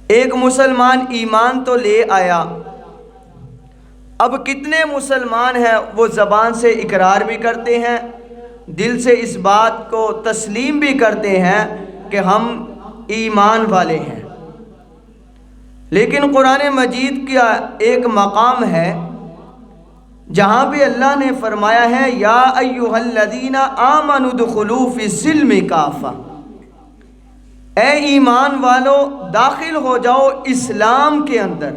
ایک مسلمان ایمان تو لے آیا، اب کتنے مسلمان ہیں وہ زبان سے اقرار بھی کرتے ہیں، دل سے اس بات کو تسلیم بھی کرتے ہیں کہ ہم ایمان والے ہیں، لیکن قرآن مجید کا ایک مقام ہے جہاں پہ اللہ نے فرمایا ہے یا ایھا الذین آمنوا ادخلوا فی السلم کافہ، اے ایمان والو داخل ہو جاؤ اسلام کے اندر۔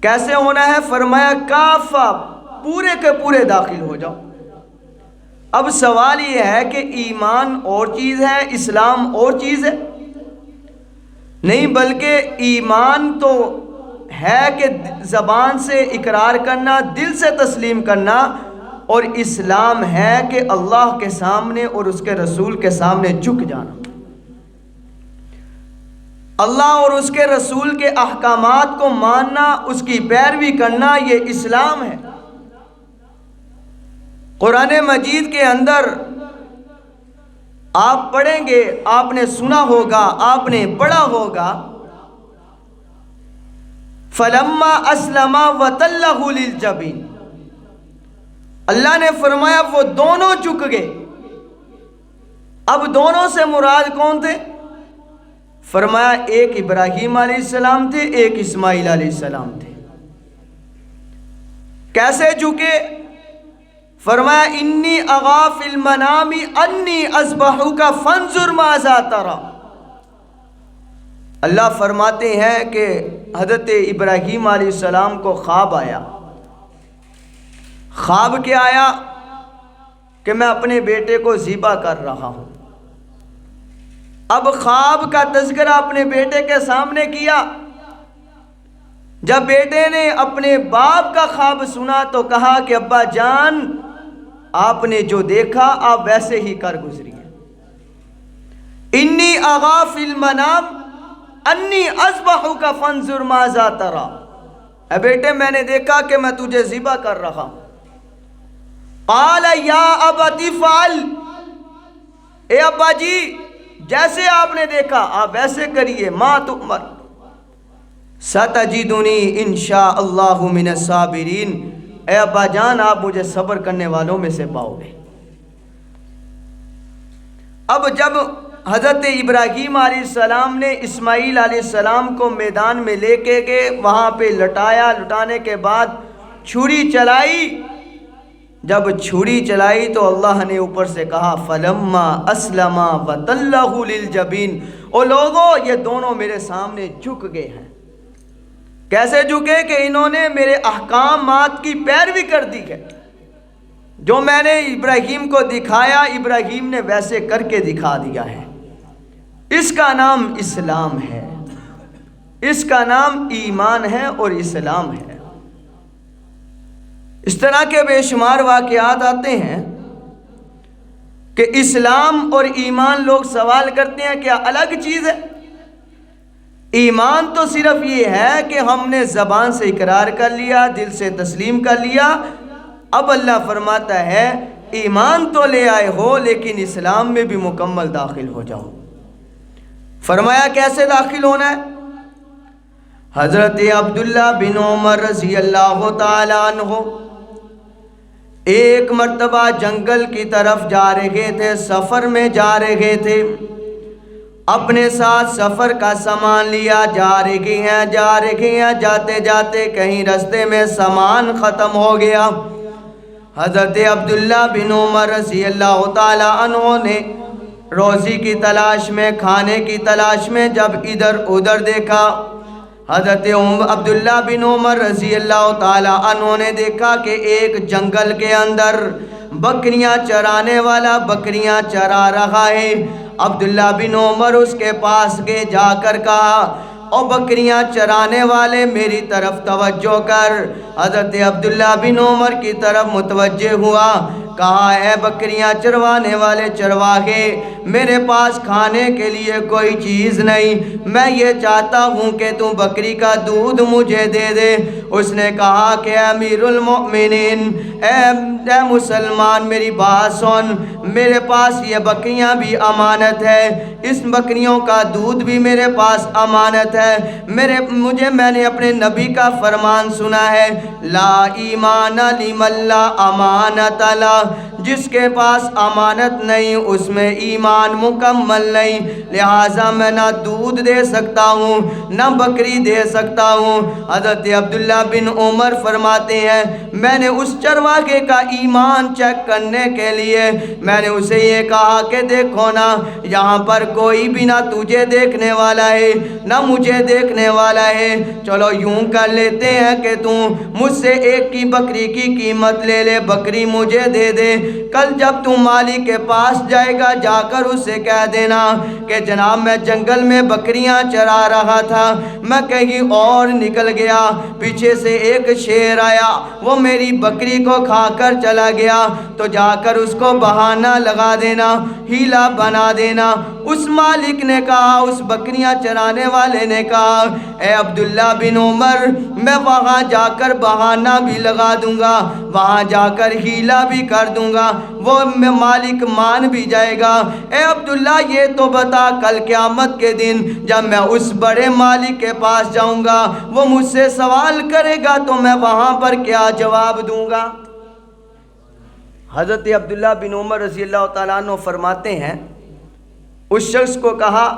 کیسے ہونا ہے؟ فرمایا کافہ، پورے کے پورے داخل ہو جاؤ۔ اب سوال یہ ہے کہ ایمان اور چیز ہے، اسلام اور چیز ہے؟ نہیں، بلکہ ایمان تو ہے کہ زبان سے اقرار کرنا، دل سے تسلیم کرنا، اور اسلام ہے کہ اللہ کے سامنے اور اس کے رسول کے سامنے جھک جانا، اللہ اور اس کے رسول کے احکامات کو ماننا، اس کی پیروی کرنا، یہ اسلام ہے۔ قرآن مجید کے اندر آپ پڑھیں گے، آپ نے سنا ہوگا، آپ نے پڑھا ہوگا، فَلَمَّا أَسْلَمَا وَتَلَّهُ لِلْجَبِينِ، اللہ نے فرمایا وہ دونوں جھک گئے۔ اب دونوں سے مراد کون تھے؟ فرمایا ایک ابراہیم علیہ السلام تھے، ایک اسماعیل علیہ السلام تھے۔ کیسے جھکے؟ فرمایا انی اغا فی المنام انی اذبحک فانظر ماذا تری۔ اللہ فرماتے ہیں کہ حضرت ابراہیم علیہ السلام کو خواب آیا۔ خواب کیا آیا؟ کہ میں اپنے بیٹے کو ذبح کر رہا ہوں۔ اب خواب کا تذکرہ اپنے بیٹے کے سامنے کیا۔ جب بیٹے نے اپنے باپ کا خواب سنا تو کہا کہ ابا جان، آپ نے جو دیکھا آپ ویسے ہی کر گزریے۔ انی اغا فی المنام انی اذبحک فانظر ماذا تری، اے بیٹے میں نے دیکھا کہ میں تجھے ذبح کر رہا ہوں۔ قال یا ابت افعل، اے ابا جی جیسے آپ نے دیکھا آپ ویسے کریے، ما تؤمر ستجدنی انشاء اللہ من الصابرین، اے ابا جان آپ مجھے صبر کرنے والوں میں سے پاؤ گے۔ اب جب حضرت ابراہیم علیہ السلام نے اسماعیل علیہ السلام کو میدان میں لے کے گئے، وہاں پہ لٹایا، لٹانے کے بعد چھری چلائی۔ جب چھری چلائی تو اللہ نے اوپر سے کہا فلما اسلما وتلہ للجبین، او لوگو یہ دونوں میرے سامنے جھک گئے ہیں۔ کیسے جھکے؟ کہ انہوں نے میرے احکامات کی پیروی کر دی ہے، جو میں نے ابراہیم کو دکھایا ابراہیم نے ویسے کر کے دکھا دیا ہے۔ اس کا نام اسلام ہے، اس کا نام ایمان ہے اور اسلام ہے۔ اس طرح کے بے شمار واقعات آتے ہیں کہ اسلام اور ایمان، لوگ سوال کرتے ہیں کیا الگ چیز ہے؟ ایمان تو صرف یہ ہے کہ ہم نے زبان سے اقرار کر لیا، دل سے تسلیم کر لیا۔ اب اللہ فرماتا ہے ایمان تو لے آئے ہو لیکن اسلام میں بھی مکمل داخل ہو جاؤ۔ فرمایا کیسے داخل ہونا ہے؟ حضرت عبداللہ بن عمر رضی اللہ تعالی عنہ ایک مرتبہ جنگل کی طرف جا رہے تھے، سفر میں جا رہے تھے، اپنے ساتھ سفر کا سامان لیا، جا رہے ہیں، جاتے جاتے کہیں رستے میں سامان ختم ہو گیا۔ حضرت عبداللہ بن عمر رضی اللہ تعالی عنہ نے روزی کی تلاش میں، کھانے کی تلاش میں جب ادھر ادھر دیکھا، حضرت عبداللہ بن عمر رضی اللہ تعالی عنہ نے دیکھا کہ ایک جنگل کے اندر بکریاں چرانے والا بکریاں چرا رہا ہے۔ عبداللہ بن عمر اس کے پاس گئے، جا کر کہا او بکریاں چرانے والے میری طرف توجہ کر۔ حضرت عبداللہ بن عمر کی طرف متوجہ ہوا، کہا اے بکریاں چروانے والے چرواہے، میرے پاس کھانے کے لیے کوئی چیز نہیں، میں یہ چاہتا ہوں کہ تم بکری کا دودھ مجھے دے دے۔ اس نے کہا کہ امیر المؤمنین، اے مسلمان میری بات سن، میرے پاس یہ بکریاں بھی امانت ہے، اس بکریوں کا دودھ بھی میرے پاس امانت ہے۔ میں نے اپنے نبی کا فرمان سنا ہے، لا ایمان لمن لا امانت لا، جس کے پاس امانت نہیں اس میں ایمان مکمل نہیں، لہٰذا میں نہ دودھ دے سکتا ہوں نہ بکری دے سکتا ہوں۔ حضرت عبداللہ بن عمر فرماتے ہیں، میں نے اس چرواہے کا ایمان چیک کرنے کے لیے میں نے اسے یہ کہا کہ دیکھو نا، یہاں پر کوئی بھی نہ تجھے دیکھنے والا ہے نہ مجھے دیکھنے والا ہے، چلو یوں کر لیتے ہیں کہ تم مجھ سے ایک کی بکری کی قیمت لے لے، بکری مجھے دے دے، کل جب تم مالک کے پاس جائے گا جا کر اسے کہہ دینا کہ جناب میں جنگل میں بکریاں چرا رہا تھا، میں کہیں اور نکل گیا، پیچھے سے ایک شیر آیا، وہ میری بکری کو کھا کر چلا گیا، تو جا کر اس کو بہانہ لگا دینا، ہیلا بنا دینا۔ اس مالک نے کہا، اس بکریاں چرانے والے نے کہا، اے عبداللہ بن عمر، میں وہاں جا کر بہانہ بھی لگا دوں گا، وہاں جا کر ہیلا بھی کر دوں گا، وہ مالک مان بھی جائے گا۔ اے عبداللہ یہ تو بتا، کل قیامت کے دن جب میں اس بڑے مالک کے پاس جاؤں گا، وہ مجھ سے سوال کرے گا تو میں وہاں پر کیا جواب دوں گا؟ حضرت عبداللہ بن عمر رضی اللہ تعالیٰ عنہ فرماتے ہیں، اس شخص کو کہا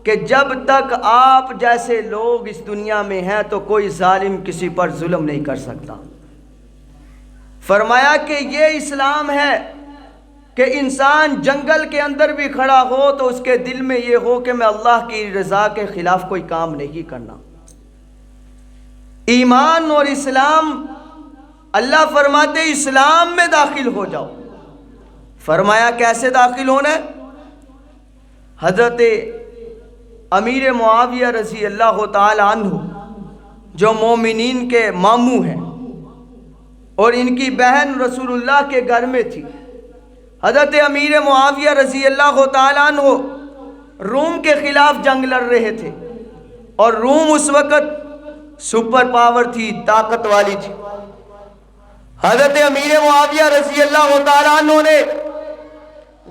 کہ جب تک آپ جیسے لوگ اس دنیا میں ہیں تو کوئی ظالم کسی پر ظلم نہیں کر سکتا۔ فرمایا کہ یہ اسلام ہے کہ انسان جنگل کے اندر بھی کھڑا ہو تو اس کے دل میں یہ ہو کہ میں اللہ کی رضا کے خلاف کوئی کام نہیں کرنا۔ ایمان اور اسلام، اللہ فرماتے اسلام میں داخل ہو جاؤ۔ فرمایا کیسے داخل ہونا ہے؟ حضرت امیر معاویہ رضی اللہ تعالی عنہ جو مومنین کے ماموں ہیں اور ان کی بہن رسول اللہ کے گھر میں تھی، حضرت امیر معاویہ رضی اللہ تعالی عنہ روم کے خلاف جنگ لڑ رہے تھے، اور روم اس وقت سپر پاور تھی، طاقت والی تھی۔ حضرت امیر معاویہ رضی اللہ تعالی عنہ نے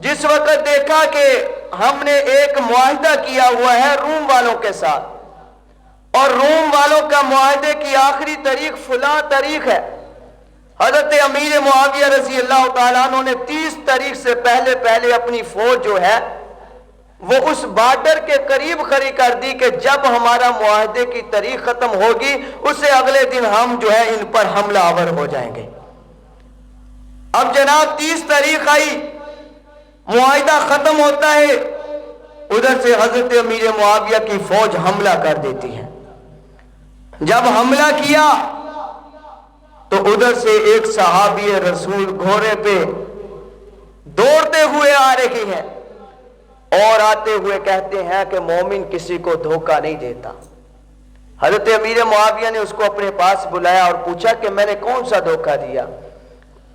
جس وقت دیکھا کہ ہم نے ایک معاہدہ کیا ہوا ہے روم والوں کے ساتھ، اور روم والوں کا معاہدے کی آخری تاریخ فلاں تاریخ ہے، حضرت امیر معاویہ رضی اللہ تعالیٰ عنہ نے 30 تاریخ سے پہلے اپنی فوج جو ہے وہ اس بارڈر کے قریب کھڑی کر دی کہ جب ہمارا معاہدے کی تاریخ ختم ہوگی اس سے اگلے دن ہم جو ہے ان پر حملہ آور ہو جائیں گے۔ اب جناب 30 تاریخ آئی، معاہدہ ختم ہوتا ہے، ادھر سے حضرت امیر معاویہ کی فوج حملہ کر دیتی ہے۔ جب حملہ کیا تو ادھر سے ایک صحابی رسول گھوڑے پہ دوڑتے ہوئے آ رہی ہیں، اور آتے ہوئے کہتے ہیں کہ مومن کسی کو دھوکہ نہیں دیتا۔ حضرت امیر معاویہ نے اس کو اپنے پاس بلایا اور پوچھا کہ میں نے کون سا دھوکہ دیا؟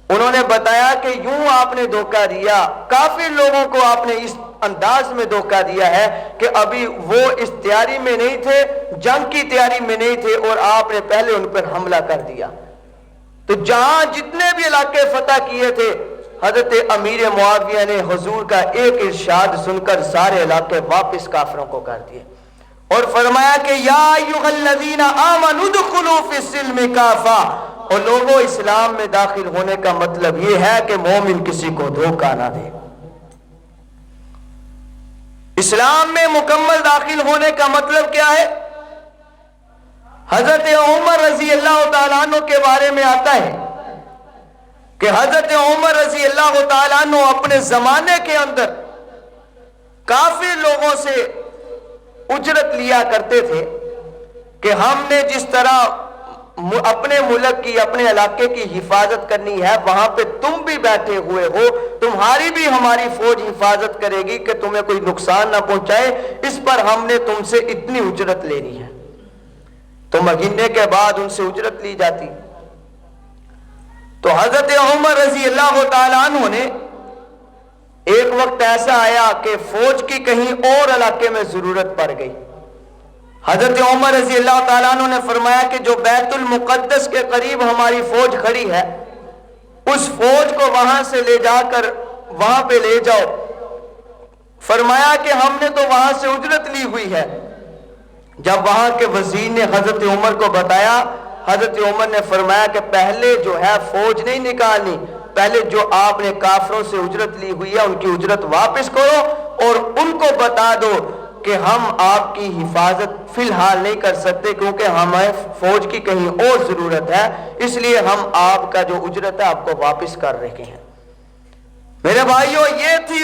انہوں نے بتایا کہ یوں آپ نے دھوکہ دیا، کافی لوگوں کو آپ نے اس انداز میں دھوکہ دیا ہے کہ ابھی وہ اس تیاری میں نہیں تھے، جنگ کی تیاری میں نہیں تھے، اور آپ نے پہلے ان پر حملہ کر دیا۔ تو جہاں جتنے بھی علاقے فتح کیے تھے، حضرت امیر معاویہ نے حضور کا ایک ارشاد سن کر سارے علاقے واپس کافروں کو کر دیے، اور فرمایا کہ یا ایھا الذین آمنوا ادخلوا فی السلم کافہ، اور لوگوں اسلام میں داخل ہونے کا مطلب یہ ہے کہ مومن کسی کو دھوکہ نہ دے۔ اسلام میں مکمل داخل ہونے کا مطلب کیا ہے؟ حضرت عمر رضی اللہ تعالیٰ عنہ کے بارے میں آتا ہے کہ حضرت عمر رضی اللہ تعالیٰ عنہ اپنے زمانے کے اندر کافی لوگوں سے اجرت لیا کرتے تھے کہ ہم نے جس طرح اپنے ملک کی، اپنے علاقے کی حفاظت کرنی ہے، وہاں پہ تم بھی بیٹھے ہوئے ہو، تمہاری بھی ہماری فوج حفاظت کرے گی کہ تمہیں کوئی نقصان نہ پہنچائے، اس پر ہم نے تم سے اتنی اجرت لینی ہے۔ تو مہینے کے بعد ان سے اجرت لی جاتی، تو حضرت عمر رضی اللہ تعالیٰ عنہ نے ایک وقت ایسا آیا کہ فوج کی کہیں اور علاقے میں ضرورت پڑ گئی. حضرت عمر رضی اللہ تعالیٰ عنہ نے فرمایا کہ جو بیت المقدس کے قریب ہماری فوج کھڑی ہے اس فوج کو وہاں سے لے جا کر وہاں پہ لے جاؤ. فرمایا کہ ہم نے تو وہاں سے اجرت لی ہوئی ہے. جب وہاں کے وزیر نے حضرت عمر کو بتایا، حضرت عمر نے فرمایا کہ پہلے جو ہے فوج نہیں نکالنی، پہلے جو آپ نے کافروں سے اجرت لی ہوئی ہے ان کی اجرت واپس کرو اور ان کو بتا دو کہ ہم آپ کی حفاظت فی الحال نہیں کر سکتے کیونکہ ہمیں فوج کی کہیں اور ضرورت ہے، اس لیے ہم آپ کا جو اجرت ہے آپ کو واپس کر رہے ہیں. میرے بھائیوں، یہ تھی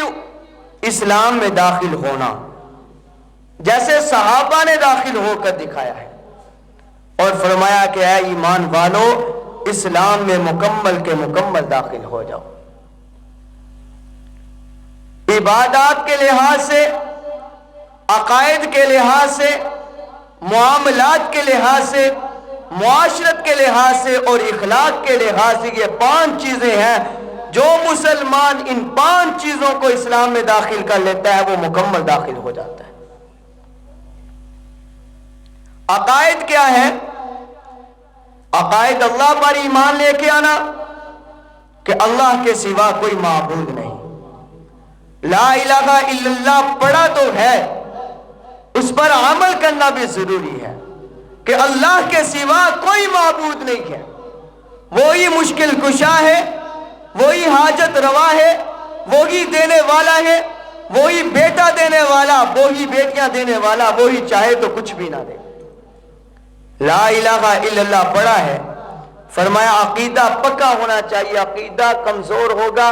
اسلام میں داخل ہونا، جیسے صحابہ نے داخل ہو کر دکھایا ہے اور فرمایا کہ اے ایمان والو اسلام میں مکمل کے مکمل داخل ہو جاؤ. عبادات کے لحاظ سے، عقائد کے لحاظ سے، معاملات کے لحاظ سے، معاشرت کے لحاظ سے اور اخلاق کے لحاظ سے یہ 5 چیزیں ہیں. جو مسلمان ان 5 چیزوں کو اسلام میں داخل کر لیتا ہے وہ مکمل داخل ہو جاتا ہے. عقائد کیا ہے؟ عقائد اللہ پر ایمان لے کے آنا کہ اللہ کے سوا کوئی معبود نہیں. لا الہ الا اللہ پڑھا تو ہے، اس پر عمل کرنا بھی ضروری ہے کہ اللہ کے سوا کوئی معبود نہیں ہے. وہی مشکل کشا ہے، وہی حاجت روا ہے، وہی دینے والا ہے، وہی بیٹا دینے والا، وہی بیٹیاں دینے والا، وہی چاہے تو کچھ بھی نہ دے. لا الہ الا اللہ پڑھا ہے. فرمایا عقیدہ پکا ہونا چاہیے. عقیدہ کمزور ہوگا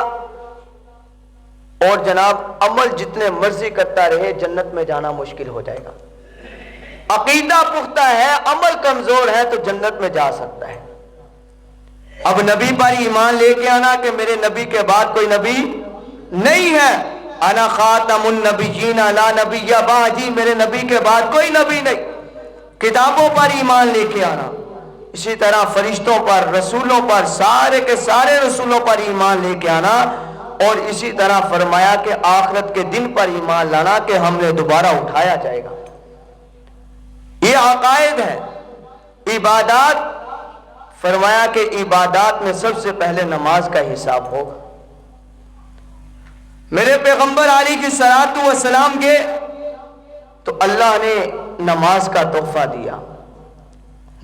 اور جناب عمل جتنے مرضی کرتا رہے جنت میں جانا مشکل ہو جائے گا. عقیدہ پختہ ہے، عمل کمزور ہے تو جنت میں جا سکتا ہے. اب نبی پر ایمان لے کے آنا کہ میرے نبی کے بعد کوئی نبی نہیں ہے. انا خاتم النبیین لا نبی بعدی، میرے نبی کے بعد کوئی نبی نہیں. کتابوں پر ایمان لے کے آنا، اسی طرح فرشتوں پر، رسولوں پر، سارے کے سارے رسولوں پر ایمان لے کے آنا، اور اسی طرح فرمایا کہ آخرت کے دن پر ایمان لانا کہ ہم نے دوبارہ اٹھایا جائے گا. یہ عقائد ہے. عبادات، فرمایا کہ عبادات میں سب سے پہلے نماز کا حساب ہوگا. میرے پیغمبر علیہ الصلوۃ والسلام کے تو اللہ نے نماز کا تحفہ دیا،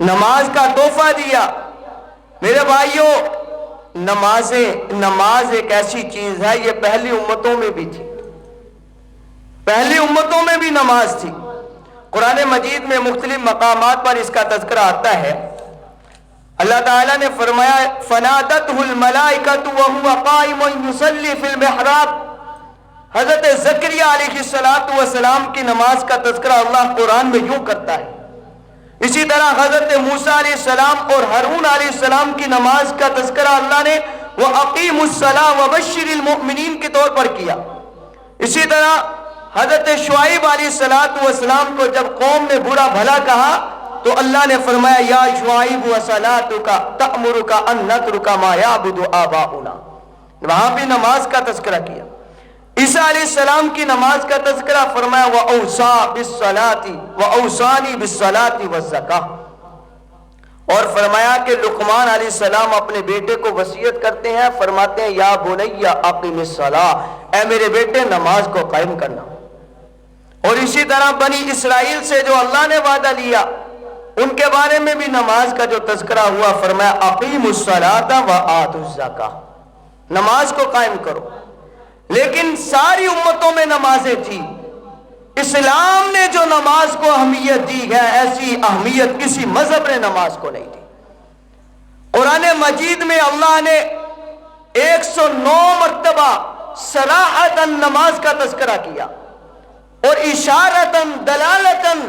نماز کا تحفہ دیا. میرے بھائیوں، نماز ایک ایسی چیز ہے، یہ پہلی امتوں میں بھی تھی، پہلی امتوں میں بھی نماز تھی. قرآن مجید میں مختلف مقامات پر اس کا تذکرہ آتا ہے. اللہ تعالیٰ نے فرمایا فنادتہ الملائکۃ وہو قائم یصلی فی المحراب. حضرت زکریا علیہ السلام کی نماز کا تذکرہ اللہ قرآن میں یوں کرتا ہے. اسی طرح حضرت موسیٰ علیہ السلام اور ہارون علیہ السلام کی نماز کا تذکرہ اللہ نے وَأَقِیمُوا الصَّلَاةَ وَبَشِّرِ الْمُؤْمِنِينَ کے طور پر کیا. اسی طرح حضرت شعیب علیہ السلام کو جب قوم نے برا بھلا کہا تو اللہ نے فرمایا یا شعیب وَصَلَاتُكَ تَأْمُرُكَ أَن نَّتْرُكَ مَا يَعْبُدُ آبَاؤُنَا. وہاں بھی نماز کا تذکرہ کیا. عیسیٰ علیہ السلام کی نماز کا تذکرہ فرمایا وَأَوْصَىٰ بِالصَّلَاةِ وَأَوْصَانِي بِالصَّلَاةِ وَالزَّكَاةِ. اور فرمایا کہ لقمان علیہ السلام اپنے بیٹے کو وصیت کرتے ہیں، فرماتے ہیں یا بنی اقم الصلاۃ، اے میرے بیٹے نماز کو قائم کرنا. اور اسی طرح بنی اسرائیل سے جو اللہ نے وعدہ لیا ان کے بارے میں بھی نماز کا جو تذکرہ ہوا، فرمایا اقیموا الصلاۃ وآتوا الزکاۃ، نماز کو قائم کرو. لیکن ساری امتوں میں نمازیں تھی، اسلام نے جو نماز کو اہمیت دی ہے ایسی اہمیت کسی مذہب نے نماز کو نہیں دی. قرآن مجید میں اللہ نے 109 مرتبہ صراحتاً نماز کا تذکرہ کیا اور اشارتاً دلالتاً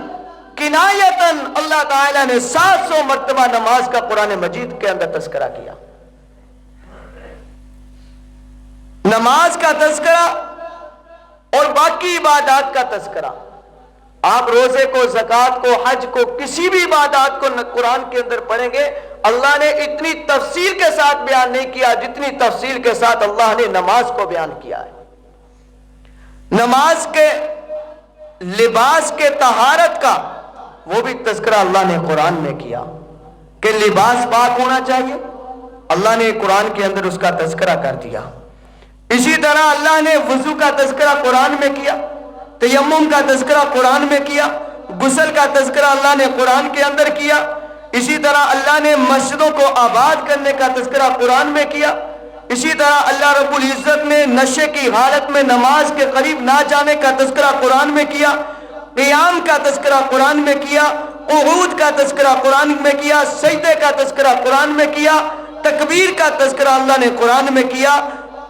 کنایتاً اللہ تعالیٰ نے 700 مرتبہ نماز کا قرآن مجید کے اندر تذکرہ کیا. نماز کا تذکرہ اور باقی عبادات کا تذکرہ. آپ روزے کو، زکوٰۃ کو، حج کو، کسی بھی عبادات کو قرآن کے اندر پڑھیں گے اللہ نے اتنی تفصیل کے ساتھ بیان نہیں کیا جتنی تفصیل کے ساتھ اللہ نے نماز کو بیان کیا ہے. نماز کے لباس کے طہارت کا وہ بھی تذکرہ اللہ نے قرآن میں کیا کہ لباس پاک ہونا چاہیے. اللہ نے قرآن کے اندر اس کا تذکرہ کر دیا. اسی طرح اللہ نے وضو کا تذکرہ قرآن میں کیا, تیمم کا تذکرہ قرآن میں کیا, غسل کا تذکرہ اللہ نے قرآن کے اندر کیا. اسی طرح اللہ نے مسجدوں کو آباد کرنے کا تذکرہ قرآن میں کیا. اسی طرح اللہ رب العزت نے نشے کی حالت میں نماز کے قریب نہ جانے کا تذکرہ قرآن میں کیا, قیام کا تذکرہ قرآن میں کیا, قعود کا تذکرہ قرآن میں کیا, سجدے کا تذکرہ قرآن میں کیا, تکبیر کا تذکرہ اللہ نے قرآن میں کیا,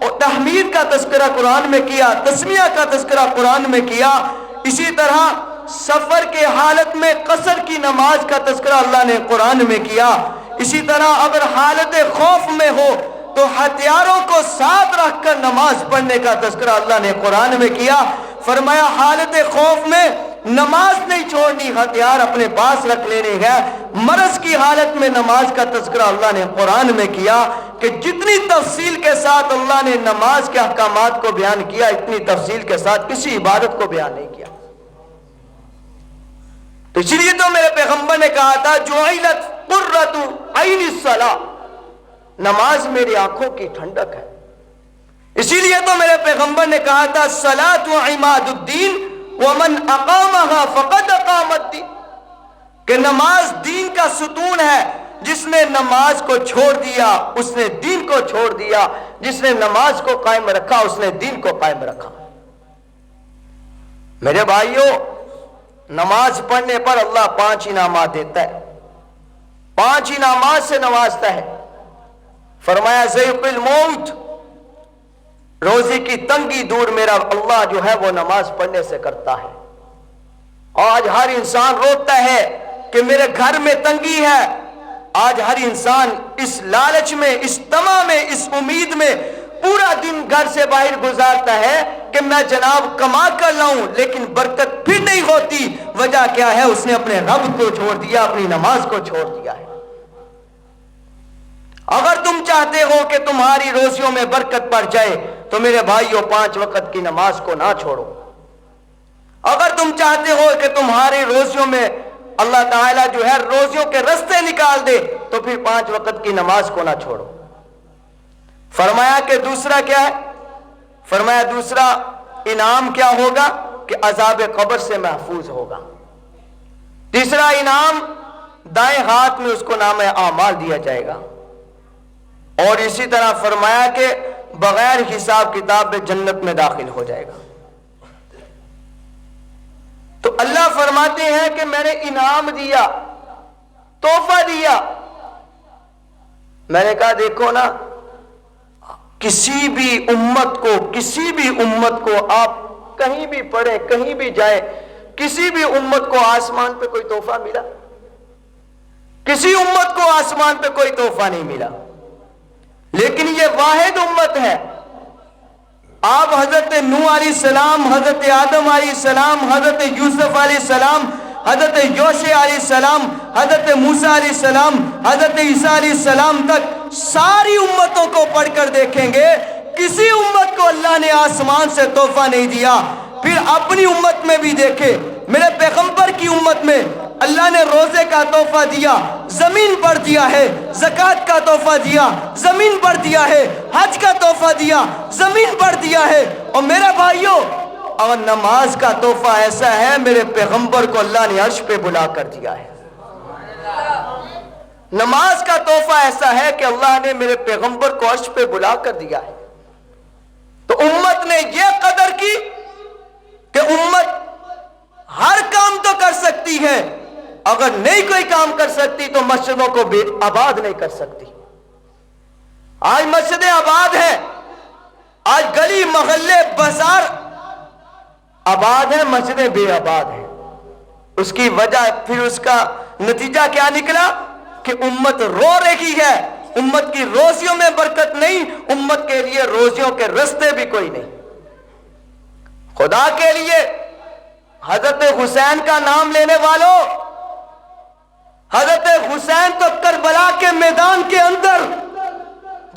اور تحمید کا تذکرہ قرآن میں کیا, تسمیہ کا تذکرہ قرآن میں کیا. اسی طرح سفر کے حالت میں قصر کی نماز کا تذکرہ اللہ نے قرآن میں کیا. اسی طرح اگر حالت خوف میں ہو تو ہتھیاروں کو ساتھ رکھ کر نماز پڑھنے کا تذکرہ اللہ نے قرآن میں کیا. فرمایا حالت خوف میں نماز نہیں چھوڑنی, ہتھیار اپنے پاس رکھ لینے ہیں. مرض کی حالت میں نماز کا تذکرہ اللہ نے قرآن میں کیا کہ جتنی تفصیل کے ساتھ اللہ نے نماز کے احکامات کو بیان کیا اتنی تفصیل کے ساتھ کسی عبادت کو بیان نہیں کیا. تو اس لیے تو میرے پیغمبر نے کہا تھا جعلت قرۃ عین الصلاۃ, نماز میری آنکھوں کی ٹھنڈک ہے. اسی لیے تو میرے پیغمبر نے کہا تھا الصلاۃ عماد الدین ومن اقامها فقد اقام الدین, کہ نماز دین کا ستون ہے, جس نے نماز کو چھوڑ دیا اس نے دین کو چھوڑ دیا, جس نے نماز کو قائم رکھا اس نے دین کو قائم رکھا. میرے بھائیوں, نماز پڑھنے پر اللہ 5 انعامات دیتا ہے, 5 انعامات سے نوازتا ہے. فرمایا ذیق الموت, روزی کی تنگی دور میرا اللہ جو ہے وہ نماز پڑھنے سے کرتا ہے. آج ہر انسان روتا ہے کہ میرے گھر میں تنگی ہے. آج ہر انسان اس لالچ میں, اس طمع میں, اس امید میں پورا دن گھر سے باہر گزارتا ہے کہ میں جناب کما کر لاؤں, لیکن برکت پھر نہیں ہوتی. وجہ کیا ہے؟ اس نے اپنے رب کو چھوڑ دیا, اپنی نماز کو چھوڑ دیا ہے. اگر تم چاہتے ہو کہ تمہاری روزیوں میں برکت پڑ جائے تو میرے بھائیوں 5 وقت کی نماز کو نہ چھوڑو. اگر تم چاہتے ہو کہ تمہاری روزیوں میں اللہ تعالیٰ جو ہے روزیوں کے رستے نکال دے تو پھر 5 وقت کی نماز کو نہ چھوڑو. فرمایا کہ دوسرا کیا ہے؟ فرمایا دوسرا انعام کیا ہوگا کہ عذاب قبر سے محفوظ ہوگا. تیسرا انعام دائیں ہاتھ میں اس کو نام اعمال دیا جائے گا. اور اسی طرح فرمایا کہ بغیر حساب کتاب میں جنت میں داخل ہو جائے گا. تو اللہ فرماتے ہیں کہ میں نے انعام دیا, تحفہ دیا. میں نے کہا دیکھو نا, کسی بھی امت کو آپ کہیں بھی پڑھیں, کہیں بھی جائیں, کسی بھی امت کو آسمان پہ کوئی تحفہ ملا؟ کسی امت کو آسمان پہ کوئی تحفہ نہیں ملا. لیکن یہ واحد امت ہے. آپ حضرت نوح علیہ السلام, حضرت آدم علیہ السلام, حضرت یوسف علیہ السلام, حضرت یوشع علیہ السلام, حضرت موسیٰ علیہ السلام, حضرت عیسیٰ علیہ السلام تک ساری امتوں کو پڑھ کر دیکھیں گے, کسی امت کو اللہ نے آسمان سے تحفہ نہیں دیا. پھر اپنی امت میں بھی دیکھے, میرے پیغمبر کی امت میں اللہ نے روزے کا تحفہ دیا, زمین پر دیا ہے. زکوٰۃ کا تحفہ دیا, زمین پر دیا ہے. حج کا تحفہ دیا, زمین پر دیا ہے. اور میرے بھائیوں, اور نماز کا تحفہ ایسا ہے, میرے پیغمبر کو اللہ نے عرش پہ بلا کر دیا ہے. نماز کا تحفہ ایسا ہے کہ اللہ نے میرے پیغمبر کو عرش پہ بلا کر دیا ہے. تو امت نے یہ قدر کی کہ امت ہر کام تو کر سکتی ہے, اگر نہیں کوئی کام کر سکتی تو مسجدوں کو آباد نہیں کر سکتی. آج مسجدیں آباد ہیں, آج گلی محلے بازار آباد ہیں, مسجدیں بے آباد ہیں. اس کی وجہ, پھر اس کا نتیجہ کیا نکلا کہ امت رو رہی ہے. امت کی روزیوں میں برکت نہیں, امت کے لیے روزیوں کے رستے بھی کوئی نہیں. خدا کے لیے حضرت حسین کا نام لینے والوں, حضرت حسین تو کربلا کے میدان کے اندر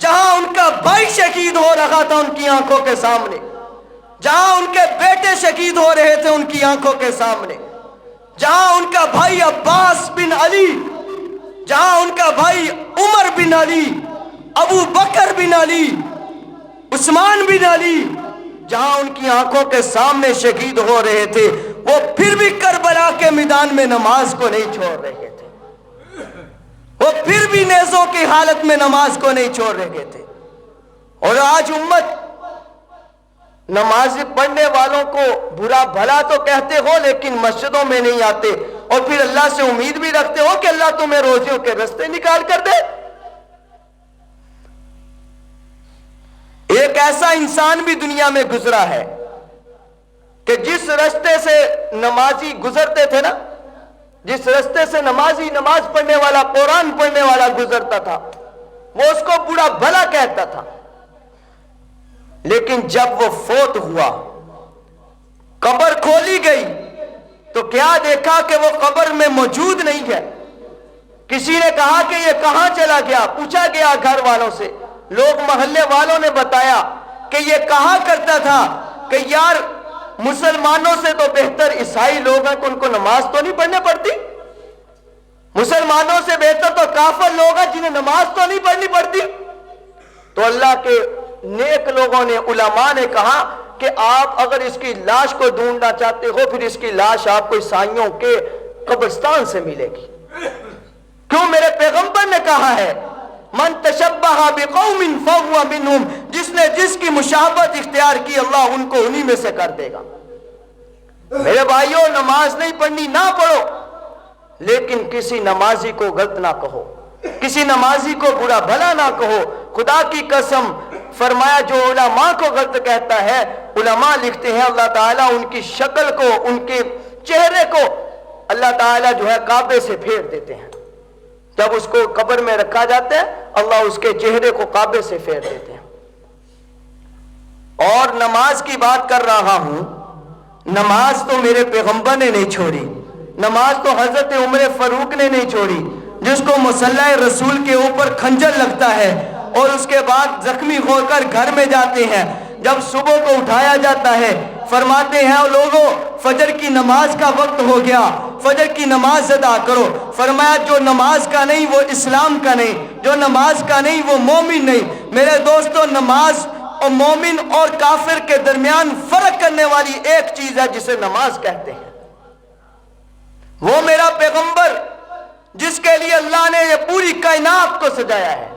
جہاں ان کا بھائی شہید ہو رہا تھا ان کی آنکھوں کے سامنے، جہاں ان کے بیٹے شہید ہو رہے تھے ان کی آنکھوں کے سامنے، جہاں ان کا بھائی عباس بن علی، جہاں ان کا بھائی عمر بن علی، ابو بکر بن علی، عثمان بن علی، جہاں ان کی آنکھوں کے سامنے شہید ہو رہے تھے، وہ پھر بھی کربلا کے میدان میں نماز کو نہیں چھوڑ رہے تھے، وہ پھر بھی نیزوں کی حالت میں نماز کو نہیں چھوڑ رہے تھے۔ اور آج امت نماز پڑھنے والوں کو برا بھلا تو کہتے ہو لیکن مسجدوں میں نہیں آتے، اور پھر اللہ سے امید بھی رکھتے ہو کہ اللہ تمہیں روزیوں کے رستے نکال کر دے۔ ایک ایسا انسان بھی دنیا میں گزرا ہے کہ جس رستے سے نمازی گزرتے تھے نا، جس رستے سے نمازی نماز پڑھنے والا قرآن پڑھنے والا گزرتا تھا، وہ اس کو برا بھلا کہتا تھا، لیکن جب وہ فوت ہوا، قبر کھولی گئی تو کیا دیکھا کہ وہ قبر میں موجود نہیں ہے۔ کسی نے کہا کہ یہ کہاں چلا گیا، پوچھا گیا گھر والوں سے، لوگ محلے والوں نے بتایا کہ یہ کہا کرتا تھا کہ یار مسلمانوں سے تو بہتر عیسائی لوگ ہیں کہ ان کو نماز تو نہیں پڑھنے پڑتی، مسلمانوں سے بہتر تو کافر لوگ ہیں جنہیں نماز تو نہیں پڑھنی پڑتی۔ تو اللہ کے نیک لوگوں نے، علماء نے کہا کہ آپ اگر اس کی لاش کو ڈھونڈنا چاہتے ہو پھر اس کی لاش آپ کو عیسائیوں کے قبرستان سے ملے گی، کیوں؟ میرے پیغمبر نے کہا ہے من تشبہ بقوم فہو منہم، جس نے جس کی مشابہت اختیار کی اللہ ان کو انہی میں سے کر دے گا۔ میرے بھائیوں، نماز نہیں پڑھنی نہ پڑھو، لیکن کسی نمازی کو غلط نہ کہو، کسی نمازی کو برا بھلا نہ کہو۔ خدا کی قسم فرمایا جو علماء کو غلط کہتا ہے، علماء لکھتے ہیں اللہ تعالیٰ ان کی شکل کو، ان کے چہرے کو اللہ تعالیٰ جو ہے کعبے سے پھیر دیتے ہیں۔ جب اس کو قبر میں رکھا جاتا ہے اللہ اس کے چہرے کو کعبے سے پھیر دیتے ہیں۔ اور نماز کی بات کر رہا ہوں، نماز تو میرے پیغمبر نے نہیں چھوڑی، نماز تو حضرت عمر فاروق نے نہیں چھوڑی، جس کو مصلی رسول کے اوپر خنجر لگتا ہے اور اس کے بعد زخمی ہو کر گھر میں جاتے ہیں، جب صبح کو اٹھایا جاتا ہے فرماتے ہیں لوگوں فجر کی نماز کا وقت ہو گیا، فجر کی نماز ادا کرو۔ فرمایا جو نماز کا نہیں وہ اسلام کا نہیں، جو نماز کا نہیں وہ مومن نہیں۔ میرے دوستو، نماز اور مومن اور کافر کے درمیان فرق کرنے والی ایک چیز ہے جسے نماز کہتے ہیں۔ وہ میرا پیغمبر جس کے لیے اللہ نے یہ پوری کائنات کو سجایا ہے،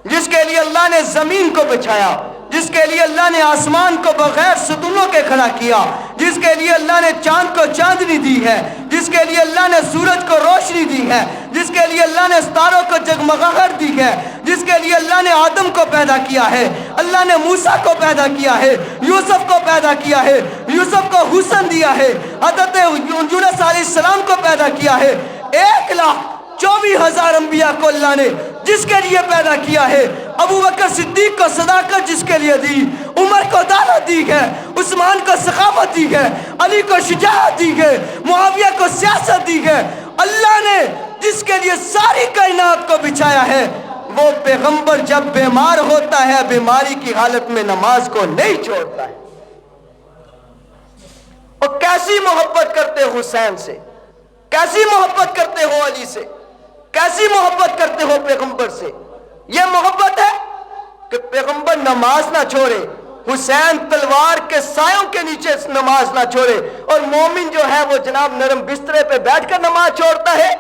جس کے لیے اللہ نے زمین کو بچھایا، جس کے لیے اللہ نے آسمان کو بغیر ستونوں کے کھڑا کیا، جس کے لیے اللہ نے چاند کو چاندنی دی ہے، جس کے لیے اللہ نے سورج کو روشنی دی ہے، جس کے لیے اللہ نے ستاروں کو جگمگاہٹ دی ہے، جس کے لیے اللہ نے آدم کو پیدا کیا ہے، اللہ نے موسیٰ کو پیدا کیا ہے، یوسف کو پیدا کیا ہے، یوسف کو حسن دیا ہے، حضرت یونس علیہ السلام کو پیدا کیا ہے۔ 1,24,000 انبیاء کو اللہ نے جس کے لیے پیدا کیا ہے، ابو بکر صدیق کو صداقت جس کے لیے دی، عمر کو عدالت دی ہے، عثمان کو سخاوت دی ہے، علی کو شجاعت دی ہے، معاویہ کو سیاست دی ہے، اللہ نے جس کے لیے ساری کائنات کو بچھایا ہے، وہ پیغمبر جب بیمار ہوتا ہے بیماری کی حالت میں نماز کو نہیں چھوڑتا ہے۔ اور کیسی محبت کرتے ہو حسین سے، کیسی محبت کرتے ہو علی سے، کیسی محبت کرتے ہو پیغمبر سے۔ یہ محبت ہے کہ پیغمبر نماز نہ چھوڑے، حسین تلوار کے سایوں کے نیچے نماز نہ چھوڑے، اور مومن جو ہے وہ جناب نرم بسترے پہ بیٹھ کر نماز چھوڑتا ہے۔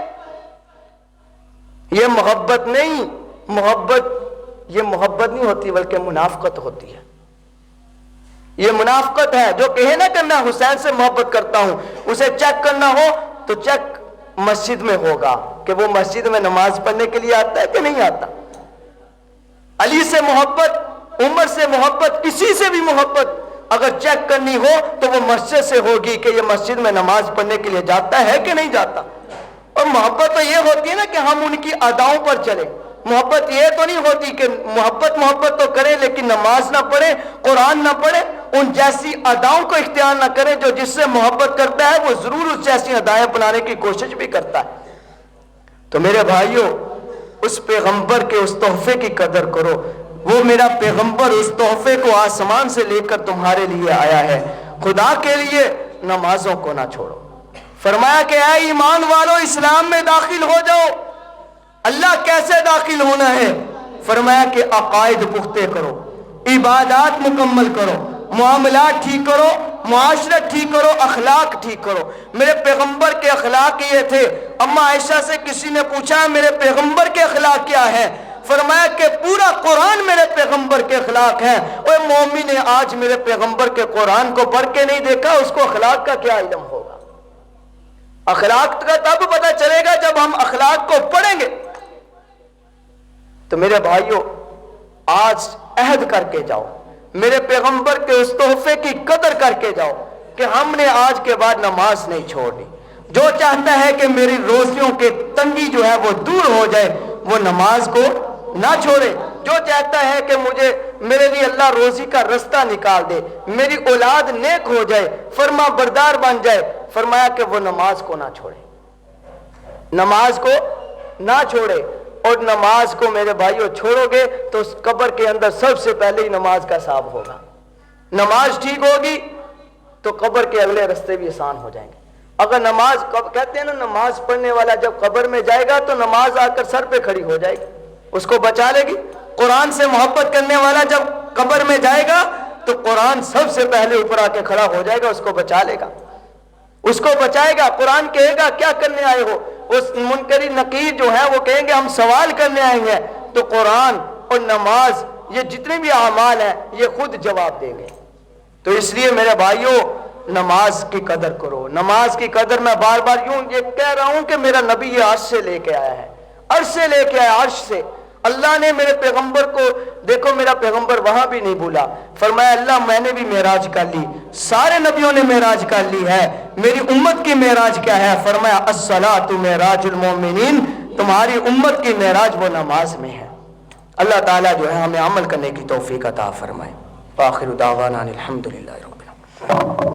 یہ محبت نہیں، یہ محبت نہیں ہوتی بلکہ منافقت ہوتی ہے۔ یہ منافقت ہے جو کہے نا کہ میں حسین سے محبت کرتا ہوں، اسے چیک کرنا ہو تو چیک مسجد میں ہوگا کہ وہ مسجد میں نماز پڑھنے کے لیے آتا ہے کہ نہیں آتا۔ علی سے محبت، عمر سے محبت، کسی سے بھی محبت اگر چیک کرنی ہو تو وہ مسجد سے ہوگی کہ یہ مسجد میں نماز پڑھنے کے لیے جاتا ہے کہ نہیں جاتا۔ اور محبت تو یہ ہوتی ہے نا کہ ہم ان کی اداؤں پر چلیں، محبت یہ تو نہیں ہوتی کہ محبت تو کریں لیکن نماز نہ پڑھیں، قرآن نہ پڑھیں، ان جیسی اداؤں کو اختیار نہ کریں۔ جو جس سے محبت کرتا ہے وہ ضرور اس جیسی ادائیں اپنانے کی کوشش بھی کرتا ہے۔ تو میرے بھائیوں، اس پیغمبر کے اس تحفے کی قدر کرو. وہ میرا پیغمبر اس تحفے کو آسمان سے لے کر تمہارے لیے آیا ہے. خدا کے لیے نمازوں کو نہ چھوڑو. فرمایا کہ اے ایمان والو، اسلام میں داخل ہو جاؤ. اللہ کیسے داخل ہونا ہے؟ فرمایا کہ عقائد پختہ کرو، عبادات مکمل کرو، معاملات ٹھیک کرو، معاشرت ٹھیک کرو، اخلاق ٹھیک کرو. میرے پیغمبر کے اخلاق یہ تھے. اما عائشہ سے کسی نے پوچھا میرے پیغمبر کے اخلاق کیا ہے؟ فرمایا کہ پورا قرآن میرے پیغمبر کے اخلاق ہیں. اور مومن نے آج میرے پیغمبر کے قرآن کو پڑھ کے نہیں دیکھا، اس کو اخلاق کا کیا علم ہوگا؟ اخلاق کا تب پتہ چلے گا جب ہم اخلاق کو پڑھیں گے. تو میرے بھائیوں، آج عہد کر کے جاؤ، میرے پیغمبر کے اس تحفے کی قدر کر کے جاؤ کہ ہم نے آج کے بعد نماز نہیں چھوڑنی. جو چاہتا ہے کہ میری روزیوں کے تنگی جو ہے وہ دور ہو جائے، وہ نماز کو نہ چھوڑے. جو چاہتا ہے کہ میرے لیے اللہ روزی کا رستہ نکال دے، میری اولاد نیک ہو جائے، فرما بردار بن جائے، فرمایا کہ وہ نماز کو نہ چھوڑے، نماز کو نہ چھوڑے. اور نماز کو میرے بھائیوں چھوڑو گے تو اس قبر کے اندر سب سے پہلے ہی نماز کا حساب ہوگا. نماز ٹھیک ہوگی تو قبر کے اگلے رستے بھی آسان ہو جائیں گے. اگر نماز کہتے ہیں نا، نماز پڑھنے والا جب قبر میں جائے گا تو نماز آ کر سر پہ کھڑی ہو جائے گی، اس کو بچا لے گی. قرآن سے محبت کرنے والا جب قبر میں جائے گا تو قرآن سب سے پہلے اوپر آ کے کھڑا ہو جائے گا، اس کو بچا لے گا، اس کو بچائے گا. قرآن کہے گا کیا کرنے آئے ہو؟ اس منکری نکیر جو ہے وہ کہیں گے ہم سوال کرنے آئے ہیں. تو قرآن اور نماز، یہ جتنے بھی اعمال ہیں، یہ خود جواب دیں گے. تو اس لیے میرے بھائیوں، نماز کی قدر کرو. نماز کی قدر میں بار بار یوں یہ کہہ رہا ہوں کہ میرا نبی یہ عرش سے لے کے آیا ہے، عرش سے لے کے آیا. عرش سے اللہ نے میرے پیغمبر کو، دیکھو میرا پیغمبر وہاں بھی نہیں بھولا. فرمایا اللہ میں نے بھی معراج کر لی، سارے نبیوں نے معراج کر لی ہے، میری امت کی معراج کیا ہے؟ فرمایا الصلاۃ معراج المومنین، تمہاری امت کی معراج وہ نماز میں ہے. اللہ تعالیٰ جو ہے ہمیں عمل کرنے کی توفیق عطا فرمائے. آخر دعوانا الحمدللہ رب العالمین.